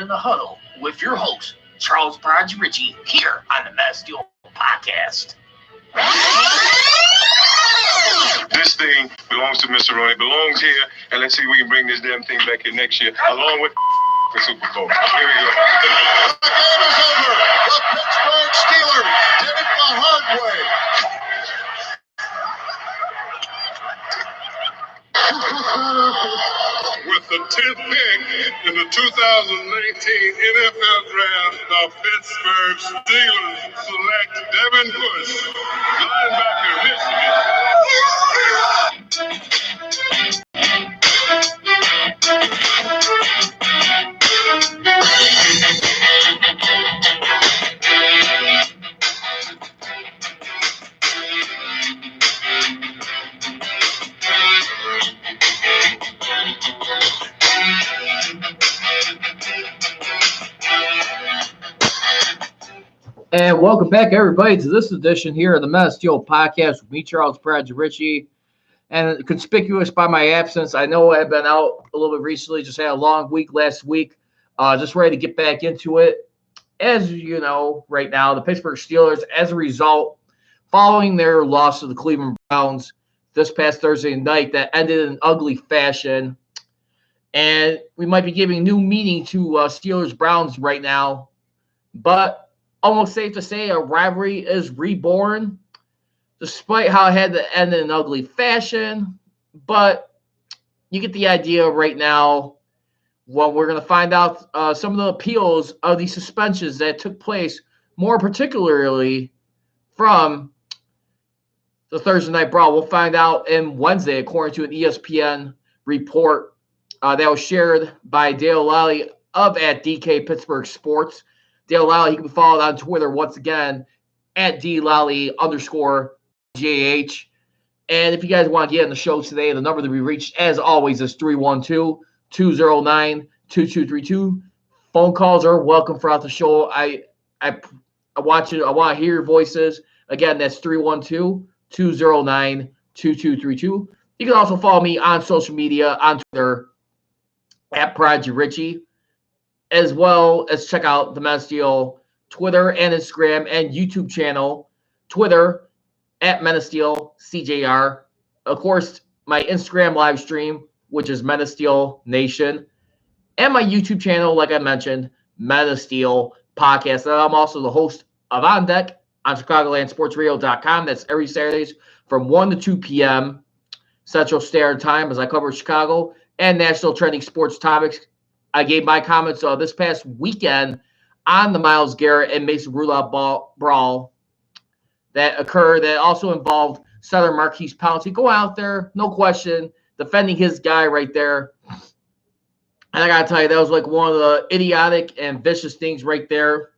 in the Huddle with your host, Charles Brodge Ritchie, here on the Mad Steel Podcast. This thing belongs to Mr. Roney, belongs here, and let's see if we can bring this damn thing back here next year, along with the Super Bowl. Here we go. The game is over. The Pittsburgh Steelers did it the hard way. With the 10th pick in the 2019 NFL Draft, the Pittsburgh Steelers select Devin Bush, linebacker, Michigan. And welcome back, everybody, to this edition here of the Mad Steel Podcast with me, Charles Brodge Ritchie. And conspicuous by my absence, I know I've been out a little bit recently, just had a long week last week, just ready to get back into it. As you know, right now, the Pittsburgh Steelers, as a result, following their loss to the Cleveland Browns this past Thursday night, that ended in ugly fashion. And we might be giving new meaning to Steelers-Browns right now, but almost safe to say a rivalry is reborn, despite how it had to end in an ugly fashion. But you get the idea right now. Well, we're going to find out some of the appeals of the suspensions that took place, more particularly from the Thursday Night Brawl. We'll find out in Wednesday, according to an ESPN report that was shared by Dale Lally of at DK Pittsburgh Sports. Dale Lally, he can be followed on Twitter once again at DLally_GH. And if you guys want to get on the show today, the number to be reached, as always, is 312-209-2232. Phone calls are welcome throughout the show. I want to hear your voices. Again, that's 312-209-2232. You can also follow me on social media, on Twitter, at Brodge Ritchie, as well as check out the Mad Steel Twitter and Instagram and YouTube channel. Twitter at Mad Steel CJR. Of course, my Instagram live stream, which is Mad Steel Nation, and my YouTube channel, like I mentioned, Mad Steel Podcast. And I'm also the host of On Deck on ChicagolandSportsRadio.com. That's every Saturdays from 1 to 2 p.m. Central Standard Time as I cover Chicago and national trending sports topics. I gave my comments this past weekend on the Myles Garrett and Mason Rudolph brawl that occurred that also involved Senator Marquise Pouncey. Go out there, no question, defending his guy right there. And I got to tell you, that was like one of the idiotic and vicious things right there.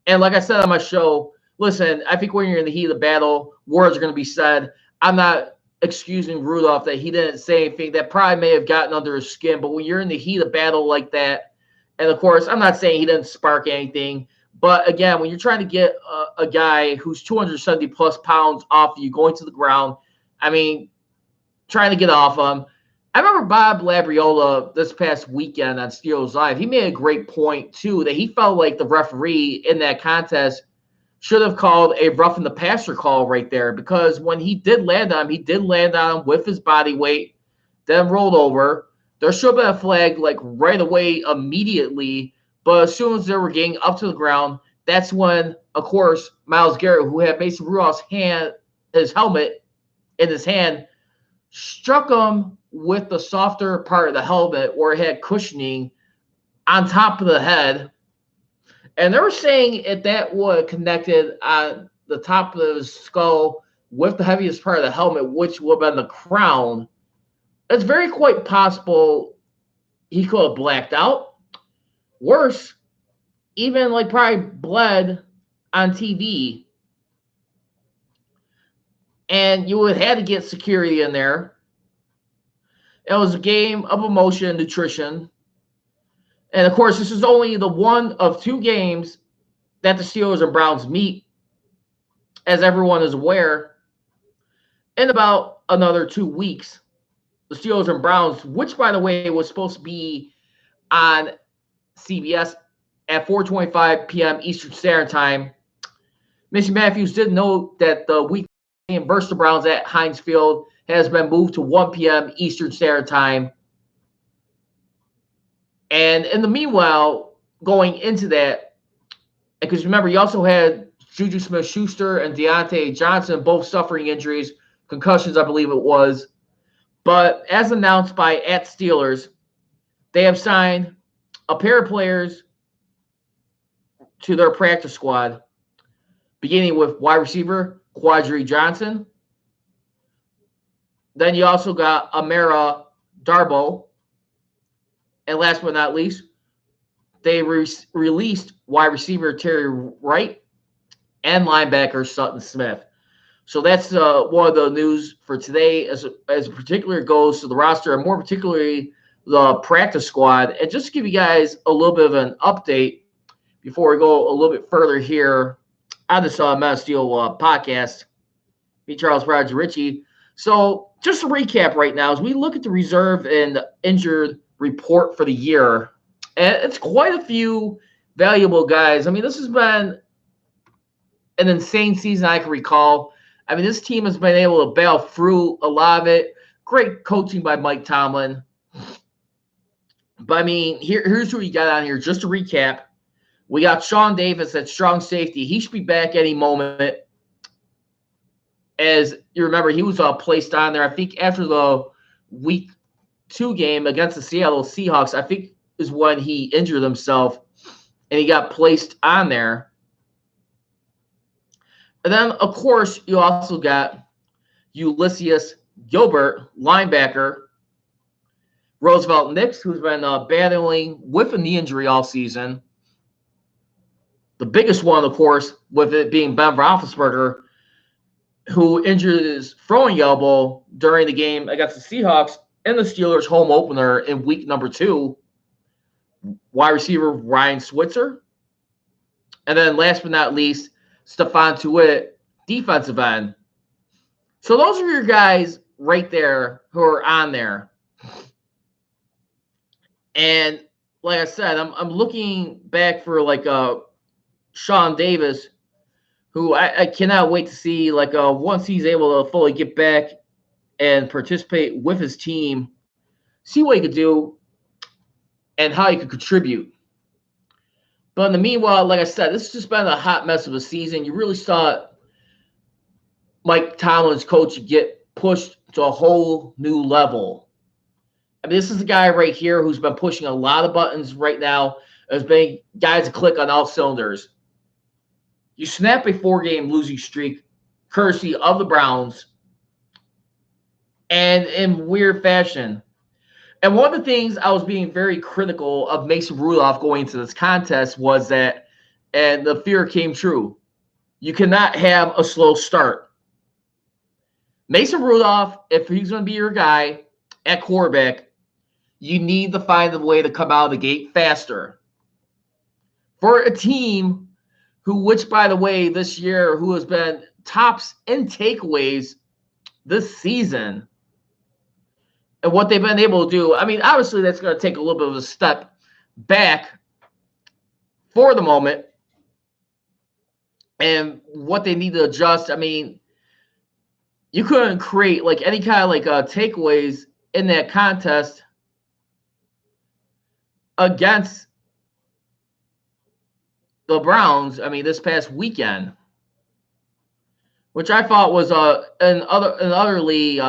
And like I said on my show, listen, I think when you're in the heat of the battle, words are going to be said. I'm not excusing Rudolph that he didn't say anything that probably may have gotten under his skin, but when you're in the heat of battle like that, and of course, I'm not saying he didn't spark anything, but again, when you're trying to get a guy who's 270 plus pounds off you going to the ground, I mean, trying to get off him. I remember Bob Labriola this past weekend on Steelers Live. He made a great point too, that he felt like the referee in that contest should have called a roughing the passer call right there, because when he did land on him, he did land on him with his body weight, then rolled over. There should have been a flag like right away immediately, but as soon as they were getting up to the ground, that's when, of course, Myles Garrett, who had Mason Rudolph's his helmet in his hand, struck him with the softer part of the helmet where it had cushioning on top of the head. And they were saying if that would connected on the top of his skull with the heaviest part of the helmet, which would have been the crown, it's very quite possible he could have blacked out. Worse, even like probably bled on TV. And you would have had to get security in there. It was a game of emotion and nutrition. And, of course, this is only the one of two games that the Steelers and Browns meet, as everyone is aware, in about another 2 weeks. The Steelers and Browns, which, by the way, was supposed to be on CBS at 4:25 p.m. Eastern Standard Time. Mr. Matthews did note that the week game versus the Browns at Heinz Field has been moved to 1 p.m. Eastern Standard Time. And in the meanwhile, going into that, because remember, you also had Juju Smith-Schuster and Deontay Johnson both suffering injuries, concussions, I believe it was. But as announced by @Steelers, they have signed a pair of players to their practice squad, beginning with wide receiver Quadri Johnson. Then you also got Amara Darboh. And last but not least, they released wide receiver Terry Wright and linebacker Sutton Smith. So that's one of the news for today as particular goes to the roster and more particularly the practice squad. And just to give you guys a little bit of an update before we go a little bit further here on this Mass Steel podcast, me, Charles Roger Ritchie. So just to recap right now, as we look at the reserve and injured report for the year, and it's quite a few valuable guys. I mean, this has been an insane season I can recall. I mean, this team has been able to battle through a lot of it. Great coaching by Mike Tomlin. But, I mean, here's who you got on here. Just to recap, we got Sean Davis at strong safety. He should be back any moment. As you remember, he was placed on there, I think, after the Week 2 game against the Seattle Seahawks, I think is when he injured himself, and he got placed on there. And then, of course, you also got Ulysses Gilbert, linebacker, Roosevelt Nix, who's been battling with a knee injury all season. The biggest one, of course, with it being Ben Roethlisberger, who injured his throwing elbow during the game against the Seahawks in the Steelers' home opener in week number 2. Wide receiver Ryan Switzer. And then last but not least, Stephon Tuitt, defensive end. So those are your guys right there who are on there. And like I said, I'm looking back for like Sean Davis, who I cannot wait to see once he's able to fully get back and participate with his team, see what he could do and how he could contribute. But in the meanwhile, like I said, this has just been a hot mess of a season. You really saw Mike Tomlin's coach get pushed to a whole new level. I mean, this is a guy right here who's been pushing a lot of buttons right now. There's been guys that click on all cylinders. You snap a 4-game losing streak, courtesy of the Browns, and in weird fashion. And one of the things I was being very critical of Mason Rudolph going into this contest was that, and the fear came true, you cannot have a slow start. Mason Rudolph, if he's going to be your guy at quarterback, you need to find a way to come out of the gate faster. For a team which, by the way, this year, who has been tops in takeaways this season, and what they've been able to do, I mean, obviously that's going to take a little bit of a step back for the moment. And what they need to adjust, I mean, you couldn't create like any kind of takeaways in that contest against the Browns, I mean, this past weekend, which I thought was utterly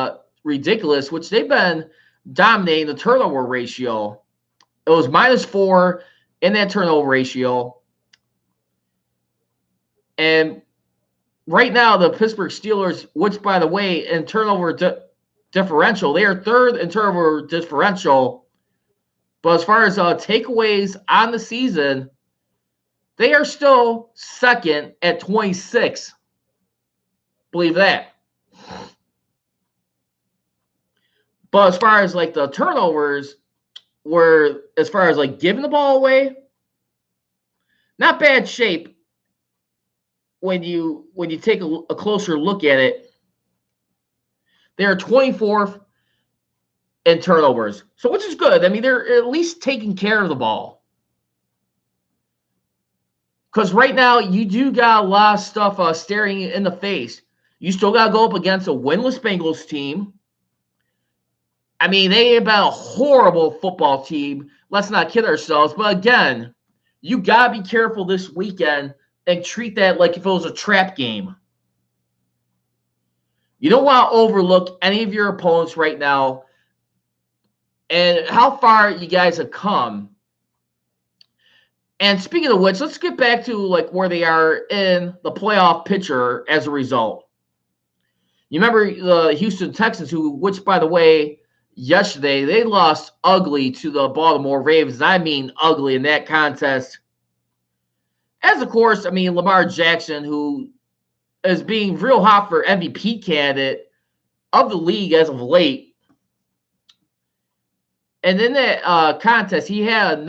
ridiculous, which they've been dominating the turnover ratio. It was -4 in that turnover ratio. And right now, the Pittsburgh Steelers, which, by the way, in turnover differential, they are 3rd in turnover differential. But as far as takeaways on the season, they are still 2nd at 26. Believe that. But as far as the turnovers were, as far as giving the ball away, not bad shape when you take a closer look at it. They are 24th in turnovers, so which is good. I mean, they're at least taking care of the ball. Because right now, you do got a lot of stuff staring you in the face. You still got to go up against a winless Bengals team. I mean, they have been a horrible football team. Let's not kid ourselves. But again, you got to be careful this weekend and treat that like if it was a trap game. You don't want to overlook any of your opponents right now and how far you guys have come. And speaking of which, let's get back to like where they are in the playoff picture as a result. You remember the Houston Texans, which by the way, yesterday they lost ugly to the Baltimore Ravens. I mean ugly in that contest. As of course, I mean Lamar Jackson, who is being real hot for MVP candidate of the league as of late. And in that contest, he had a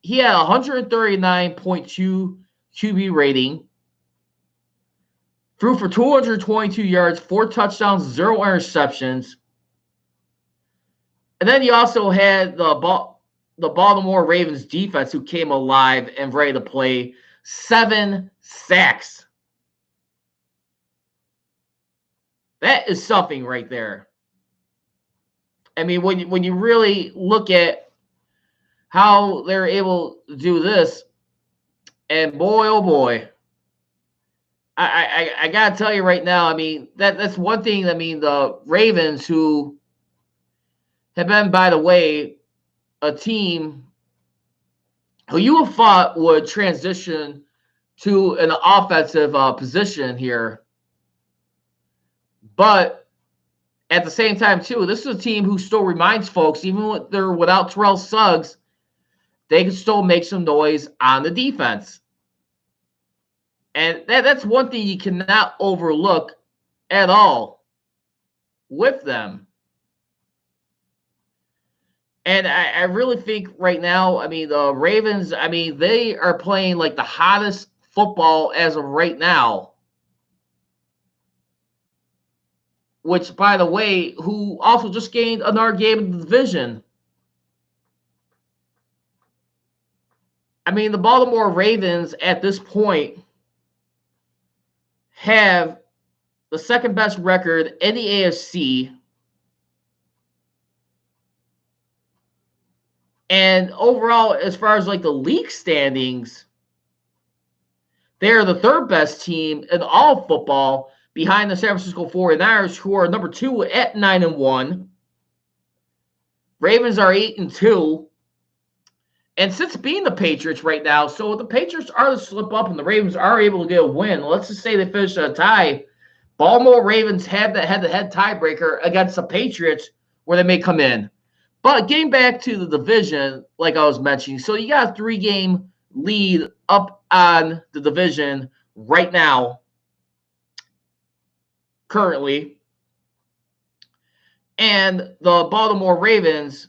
139.2 QB rating, threw for 222 yards, 4 touchdowns, 0 interceptions. And then you also had the Baltimore Ravens defense, who came alive and ready to play, 7 sacks. That is something right there. I mean, when you really look at how they're able to do this, and boy, oh boy, I gotta tell you right now, I mean, that's one thing. I mean, the Ravens, who have been, by the way, a team who you have thought would transition to an offensive position here. But at the same time, too, this is a team who still reminds folks, even when they're without Terrell Suggs, they can still make some noise on the defense. And that's one thing you cannot overlook at all with them. And I really think right now, I mean, the Ravens, I mean, they are playing like the hottest football as of right now. Which, by the way, who also just gained another game in the division. I mean, the Baltimore Ravens at this point have the second best record in the AFC. And overall, as far as like the league standings, they're the third best team in all football, behind the San Francisco 49ers, who are number 2 at 9-1. Ravens are 8-2. And since being the Patriots right now, so the Patriots are to slip up and the Ravens are able to get a win. Let's just say they finish a tie. Baltimore Ravens have the head-to-head tiebreaker against the Patriots, where they may come in. But getting back to the division, like I was mentioning, so you got a 3-game lead up on the division right now, currently. And the Baltimore Ravens,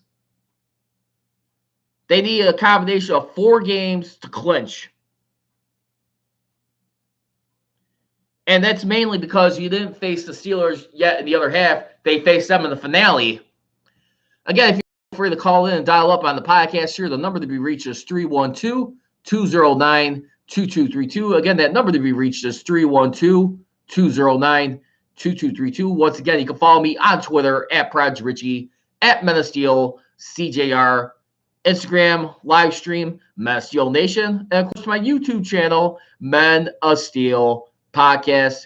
they need a combination of 4 games to clinch. And that's mainly because you didn't face the Steelers yet in the other half. They faced them in the finale. Again, if you're free to call in and dial up on the podcast here, the number to be reached is 312-209-2232. Again, that number to be reached is 312-209-2232. Once again, you can follow me on Twitter at Prodigy Richie, at Men of Steel, CJR, Instagram, live stream, Men of Steel Nation, and of course my YouTube channel, Men of Steel Podcast,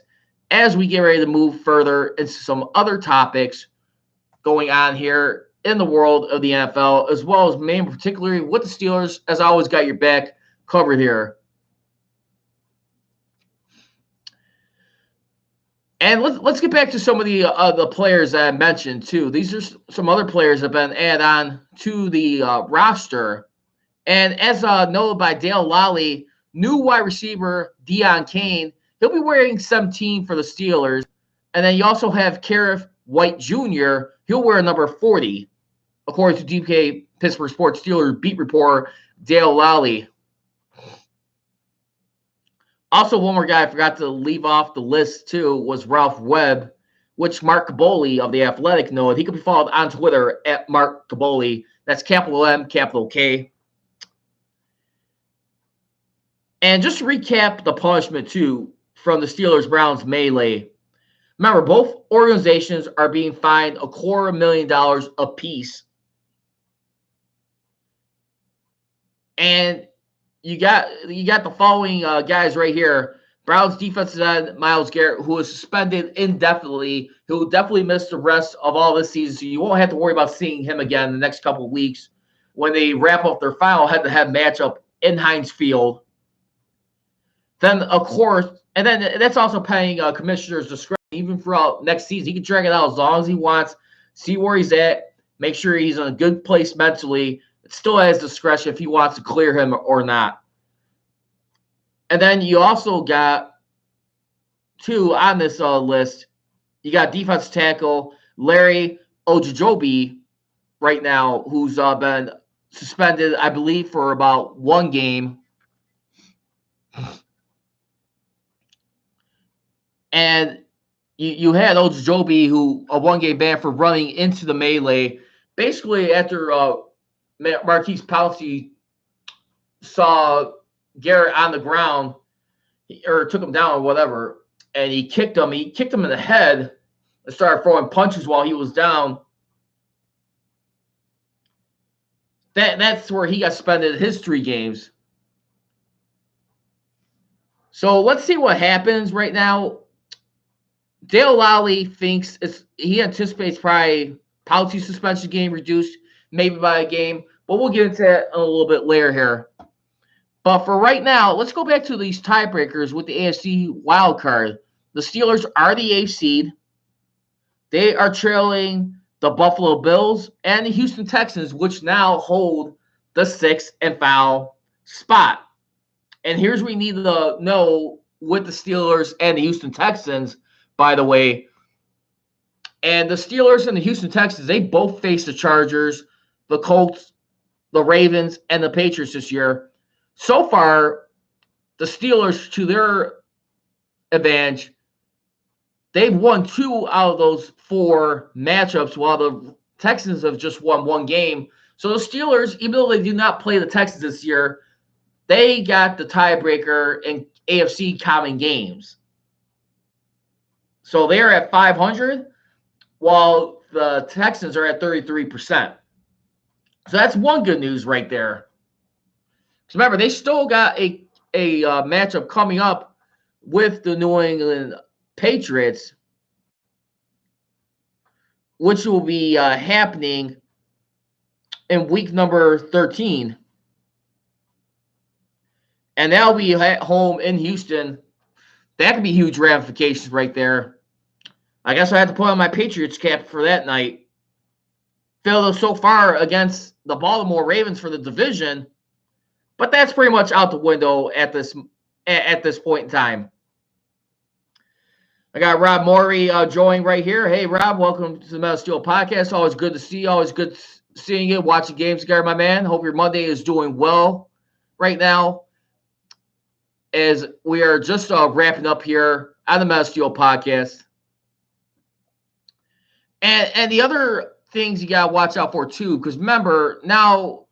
as we get ready to move further into some other topics going on here in the world of the NFL, as well as main particularly with the Steelers, as I always got your back covered here. And let's get back to some of the players that I mentioned, too. These are some other players that have been added on to the roster. And as noted by Dale Lally, new wide receiver Deon Cain, he'll be wearing 17 for the Steelers. And then you also have Karif White Jr., he'll wear number 40, according to DK Pittsburgh Sports Steelers beat reporter Dale Lally. Also, one more guy I forgot to leave off the list, too, was Ralph Webb, which Mark Caboli of The Athletic noted. He could be followed on Twitter at Mark Caboli. That's capital M, capital K. And just to recap the punishment, too, from the Steelers-Browns melee. Remember, both organizations are being fined $250,000 apiece. And you got the following guys right here. Browns defensive end Myles Garrett, who is suspended indefinitely. He'll definitely miss the rest of all this season, so you won't have to worry about seeing him again in the next couple of weeks when they wrap up their final head-to-head matchup in Heinz Field. Then, of course, and then that's also pending commissioner's discretion even throughout next season. He can drag it out as long as he wants, see where he's at, make sure he's in a good place mentally. It still has discretion if he wants to clear him or not. And then you also got, two on this list, you got defensive tackle Larry Ogunjobi right now, who's been suspended, I believe, for about one game. And you had Ogunjobi, who a one-game ban for running into the melee. Basically, after Marquise Pouncey saw Garrett on the ground, or took him down or whatever, and he kicked him. He kicked him in the head and started throwing punches while he was down. That's where he got suspended his 3 games. So let's see what happens right now. Dale Lally thinks he anticipates probably Pouncey's suspension game reduced, maybe by a game, but we'll get into that a little bit later here. But for right now, let's go back to these tiebreakers with the AFC wild card. The Steelers are the 8th seed. They are trailing the Buffalo Bills and the Houston Texans, which now hold the 6th and final spot. And here's what we need to know with the Steelers and the Houston Texans, by the way. And the Steelers and the Houston Texans, they both face the Chargers, the Colts, the Ravens, and the Patriots this year. So far, the Steelers, to their advantage, they've won 2 out of those 4 matchups, while the Texans have just won 1 game. So the Steelers, even though they do not play the Texans this year, they got the tiebreaker in AFC common games. So they're at 500, while the Texans are at 33%. So that's one good news right there. So remember, they still got a matchup coming up with the New England Patriots, which will be happening in week number 13. And that'll be at home in Houston. That could be huge ramifications right there. I guess I had to put on my Patriots cap for that night. Failed so far against the Baltimore Ravens for the division, but that's pretty much out the window at this point in time. I got Rob Morey joining right here. Hey, Rob, welcome to the Metal Steel Podcast. Always good to see you. Always good seeing you, watching games together, my man. Hope your Monday is doing well right now, as we are just wrapping up here on the Metal Steel Podcast. And the other things you got to watch out for, too, because remember, now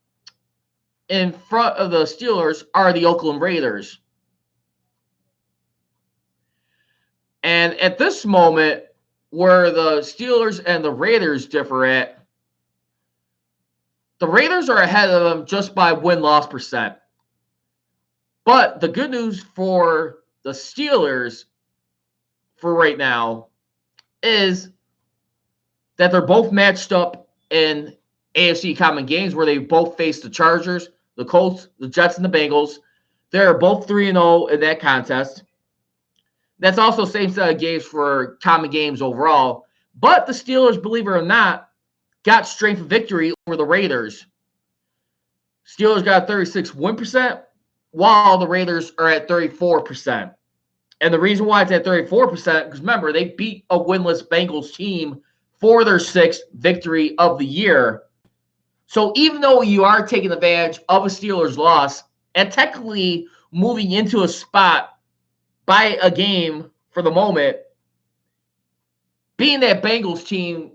in front of the Steelers are the Oakland Raiders. And at this moment, where the Steelers and the Raiders differ at, the Raiders are ahead of them just by win-loss percent. But the good news for the Steelers for right now is that they're both matched up in AFC common games where they both face the Chargers, the Colts, the Jets, and the Bengals. They're both 3-0 in that contest. That's also the same set of games for common games overall. But the Steelers, believe it or not, got strength of victory over the Raiders. Steelers got 36 win percent, while the Raiders are at 34%. And the reason why it's at 34%, because remember, they beat a winless Bengals team for their 6th victory of the year. So even though you are taking advantage of a Steelers loss and technically moving into a spot by a game for the moment, being that Bengals team,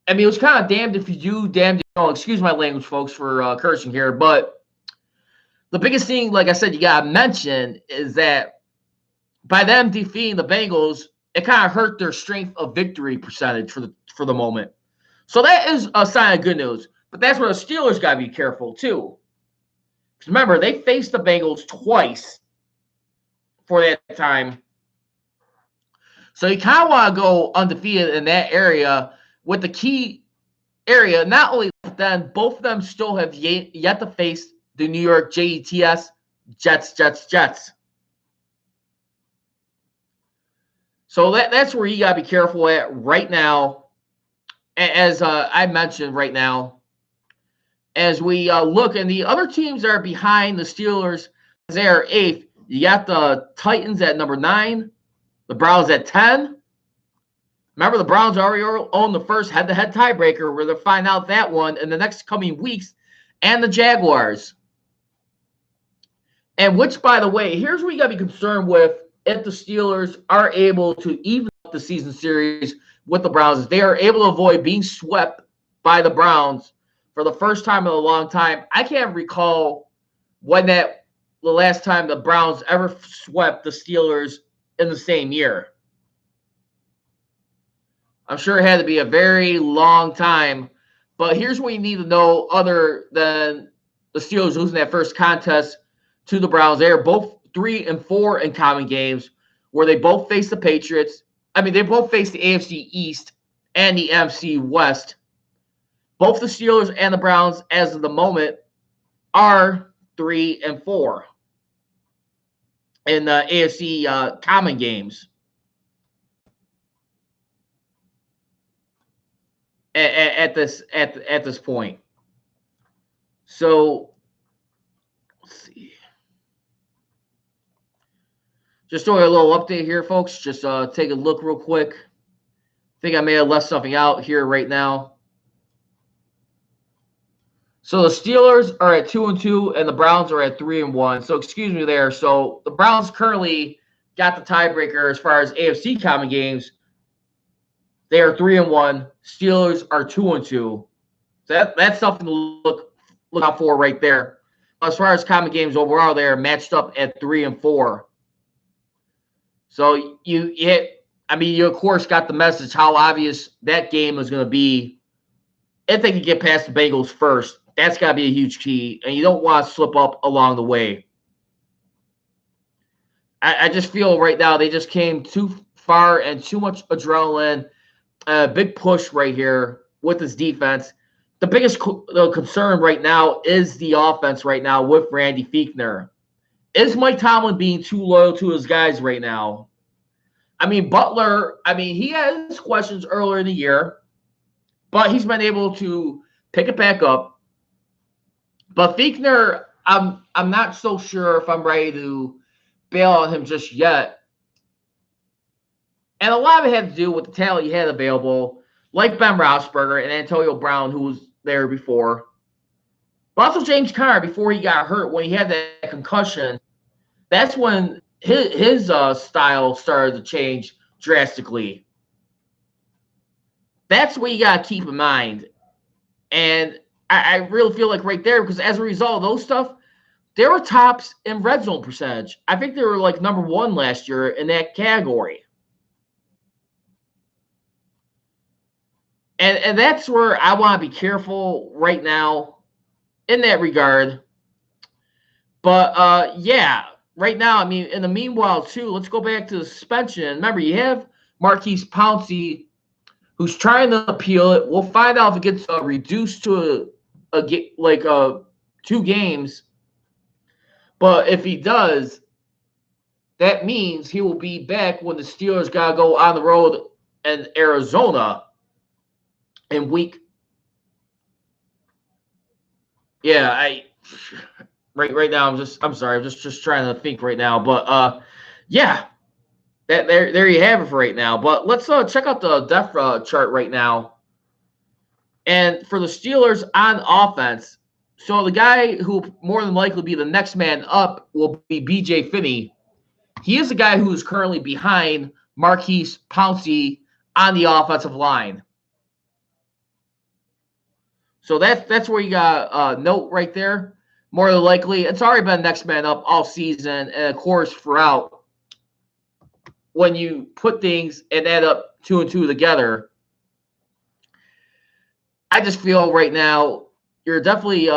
I mean, it was kind of damned if you do, damned if you don't. Excuse my language, folks, for cursing here, but the biggest thing, like I said, you got to mention is that by them defeating the Bengals, it kind of hurt their strength of victory percentage for the moment. So that is a sign of good news. But that's where the Steelers got to be careful too. Because remember, they faced the Bengals twice for that time. So you kind of want to go undefeated in that area with the key area. Not only then, both of them still have yet to face the New York Jets. So that's where you got to be careful at right now. As I mentioned right now, as we look, and the other teams that are behind the Steelers, they are 8th. You got the Titans at number 9, the Browns at 10. Remember, the Browns already own the first head-to-head tiebreaker. We're going to find out that one in the next coming weeks, and the Jaguars. And which, by the way, here's what you got to be concerned with if the Steelers are able to even up the season series with the Browns. They are able to avoid being swept by the Browns for the first time in a long time. I can't recall when the last time the Browns ever swept the Steelers in the same year. I'm sure it had to be a very long time. But here's what you need to know other than the Steelers losing that first contest to the Browns. They are both 3-4 in common games where they both face the Patriots. I mean, they both face the AFC East and the NFC West. Both the Steelers and the Browns, as of the moment, are 3-4 in the AFC common games. At this point. So let's see. Just doing a little update here, folks. Just take a look real quick. I think I may have left something out here right now. So the Steelers are at 2-2 and the Browns are at 3-1. So excuse me there. So the Browns currently got the tiebreaker as far as AFC common games. They are 3-1. Steelers are 2-2. So that's something to look out for right there. As far as common games overall, they are matched up at 3-4. So you of course got the message how obvious that game is going to be. If they can get past the Bengals first, that's got to be a huge key, and you don't want to slip up along the way. I just feel right now they just came too far and too much adrenaline. Big push right here with this defense. The biggest concern right now is the offense right now with Randy Fichtner. Is Mike Tomlin being too loyal to his guys right now? I mean, Butler, he had his questions earlier in the year, but he's been able to pick it back up. But Fichtner, I'm not so sure if I'm ready to bail on him just yet. And a lot of it had to do with the talent he had available, like Ben Roethlisberger and Antonio Brown, who was there before. But also James Conner, before he got hurt, when he had that concussion, that's when his style started to change drastically. That's what you got to keep in mind. And I really feel like right there, because as a result of those stuff, they were tops in red zone percentage. I think they were like number 1 last year in that category. And that's where I want to be careful right now in that regard. But, yeah, right now, in the meanwhile, too, let's go back to the suspension. Remember, you have Maurkice Pouncey, who's trying to appeal it. We'll find out if it gets reduced to 2 games. But if he does, that means he will be back when the Steelers got to go on the road in Arizona in week. Yeah, right now I'm just trying to think right now, but yeah, that there you have it for right now. But let's check out the depth chart right now. And for the Steelers on offense, so the guy who more than likely be the next man up will be B.J. Finney. He is the guy who is currently behind Maurkice Pouncey on the offensive line. So that's where you got a note right there. more than likely, it's already been next man up all season, and of course throughout. When you put things and add up 2 and 2 together, I just feel right now you're definitely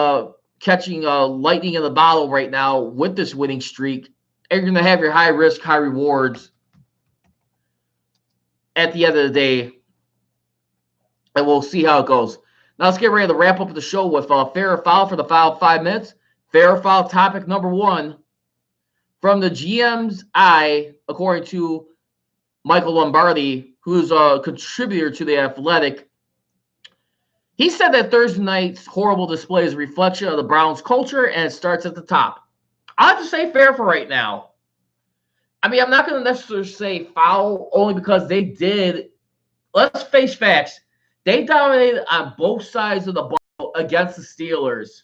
catching lightning in the bottle right now with this winning streak, and you're going to have your high risk, high rewards at the end of the day, and we'll see how it goes. Now let's get ready to wrap up the show with fair or foul for the final 5 minutes. Fair or foul topic number 1 from the GM's eye, according to Michael Lombardi, who's a contributor to The Athletic. He said that Thursday night's horrible display is a reflection of the Browns' culture, and it starts at the top. I'll just say fair for right now. I mean, I'm not going to necessarily say foul, only because they did. Let's face facts. They dominated on both sides of the ball against the Steelers,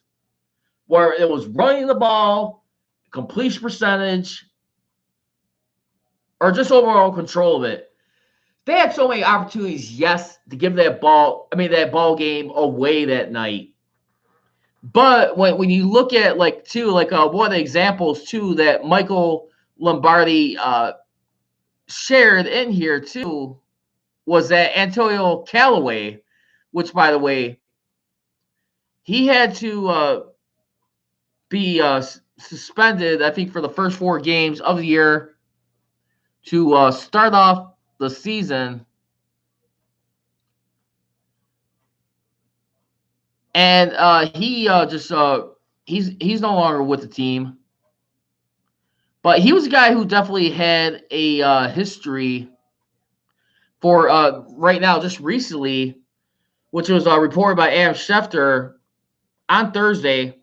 where it was running the ball, completion percentage, or just overall control of it. They had so many opportunities, yes, to give that ball game away that night. But when you look at one of the examples too that Michael Lombardi shared in here too was that Antonio Callaway, which by the way, he had to be suspended, I think, for the first 4 games of the year to start off the season. And he's no longer with the team. But he was a guy who definitely had a history for right now, just recently, which was reported by Adam Schefter on Friday,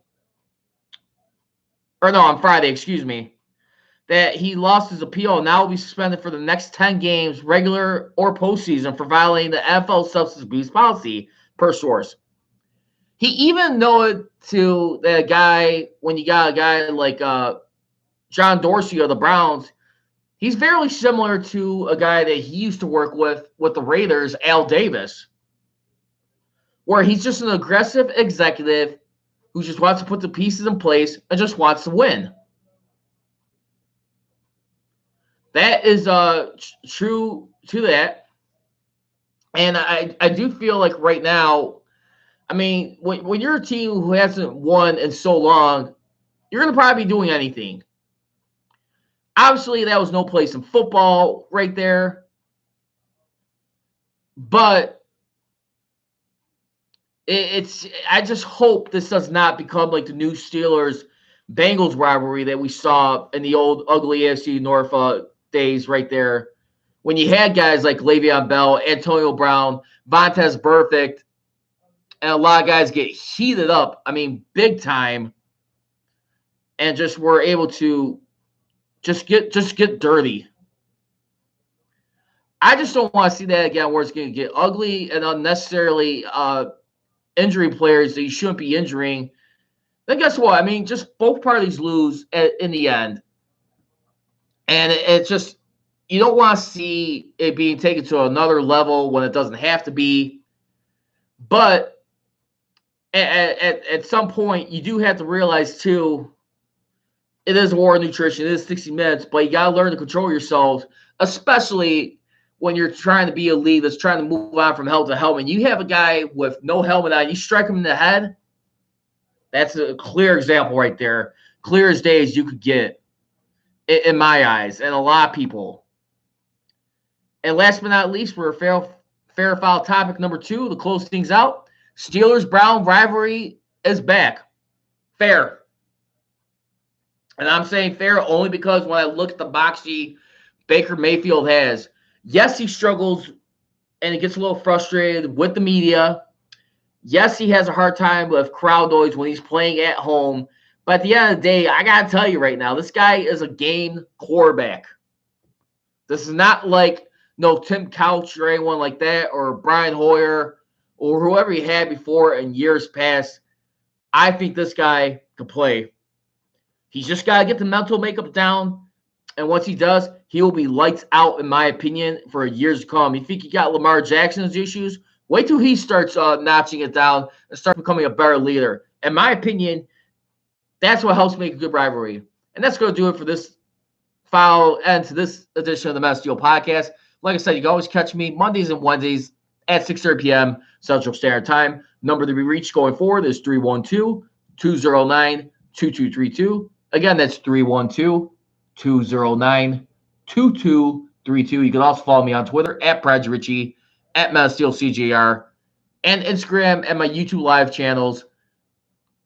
that he lost his appeal and now will be suspended for the next 10 games, regular or postseason, for violating the NFL substance abuse policy, per source. He even noted to that guy, when you got a guy like John Dorsey of the Browns, he's very similar to a guy that he used to work with the Raiders, Al Davis, where he's just an aggressive executive who just wants to put the pieces in place and just wants to win. That is true to that. And I do feel like right now, I mean, when you're a team who hasn't won in so long, you're going to probably be doing anything. Obviously, that was no place in football right there. But I just hope this does not become like the new Steelers-Bengals rivalry that we saw in the old ugly AFC North days right there, when you had guys like Le'Veon Bell, Antonio Brown, Vontaze Burfict, and a lot of guys get heated up, I mean, big time, and just were able to just get dirty. I just don't want to see that again, where it's going to get ugly and unnecessarily injuring players that you shouldn't be injuring. Then guess what? I mean, just both parties lose in the end. And it's just, you don't want to see it being taken to another level when it doesn't have to be. But at some point, you do have to realize, too, it is war of nutrition. It is 60 minutes, but you got to learn to control yourselves, especially when you're trying to be a league that's trying to move on from helmet to helmet. You have a guy with no helmet on, you strike him in the head. That's a clear example right there. Clear as day as you could get, in my eyes, and a lot of people. And last but not least, for fair or foul topic number 2, to close things out, Steelers-Brown rivalry is back. Fair. And I'm saying fair only because when I look at the boxy Baker Mayfield has, yes, he struggles and he gets a little frustrated with the media. Yes, he has a hard time with crowd noise when he's playing at home. But at the end of the day, I got to tell you right now, this guy is a game quarterback. This is not like Tim Couch or anyone like that, or Brian Hoyer, or whoever he had before in years past. I think this guy can play. He's just got to get the mental makeup down. And once he does, he will be lights out, in my opinion, for years to come. You think you got Lamar Jackson's issues? Wait till he starts notching it down and start becoming a better leader. In my opinion, That's what helps make a good rivalry. And that's going to do it for this file and to this edition of the Mass Steel Podcast. Like I said, you can always catch me Mondays and Wednesdays at 6:30 p.m. Central Standard Time. Number to be reached going forward is 312-209-2232. Again, that's 312-209-2232. You can also follow me on Twitter at Prodigy Richie, at MassSteelCJR, and Instagram and my YouTube live channels,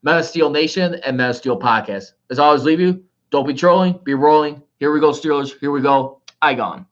Mass Steel Nation and Mass Steel Podcast. As I always leave you, don't be trolling, be rolling. Here we go, Steelers. Here we go. I gone.